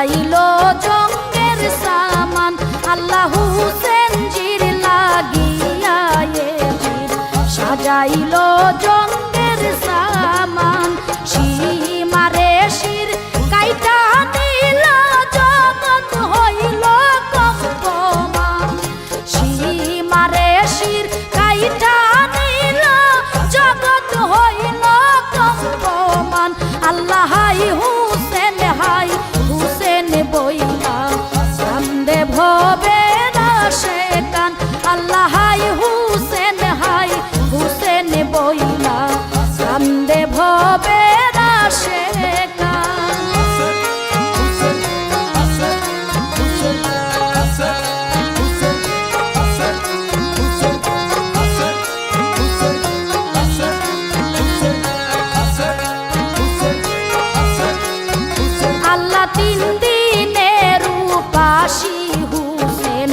সাজাইলো জঙ্গের সামান আল্লাহ হুসেন জির লাগিয়া জির সাজাইলো জঙ্গের সামান সীমারে শির কাইটা নিল জগৎ হইল কম্পমান সীমারে শির কাইটা নিল জগৎ হইল কম্পমান আল্লাহ হাই হুসেন বইলা কান্দে ভবে রাশে কান আল্লাহ হাই হুসেন বইলা কান্দে ভবে রাশে কান আল্লাহ তিন দিনের উপাসী হুসেন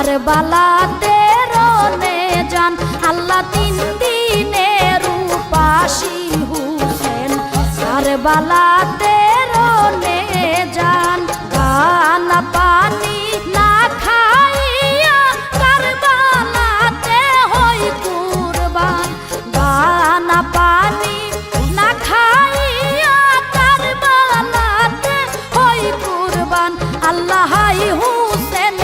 কারবালাতে রনে যান আল্লাহ তিন দিনের উপাসী হুসেন কারবালাতে রনে যান খানা পানি না খাইয়া কারবালাতে হই কুরবান খানা পানি না খাইয়া কারবালাতে হই কুরবান আল্লাহ হাই হুসেন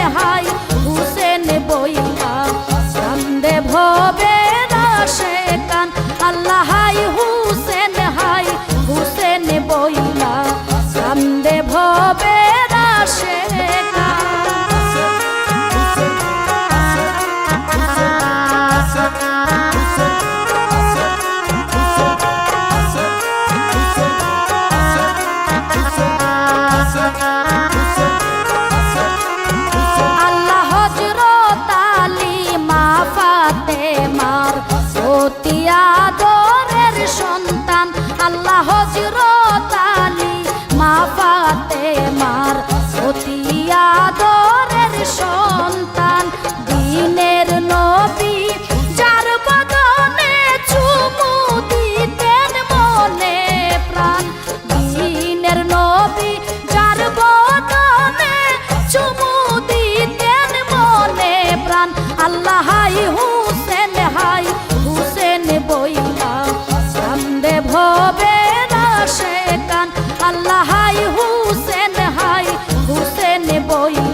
বইলা কান্দে ভবে রাশে কান আল্লাহ হাই হুসেন বইলা কান্দে ভবে রাশে আল্লাহ হযরত আলী মা ফাতেমার অতি আদরের সন্তান আল্লাহ হযরত আলী মা ফাতেমার অতি আদরের সন্তান দ্বীনের নবী যার বদনে চুমু দিতেন মনে প্রাণ দ্বীনের নবী যার বদনে চুমু দিতেন মনে প্রাণ আল্লাহ হাই হুসেন বইলা কান্দে ভবে রাশে কান আল্লাহ হাই হুসেন বইলা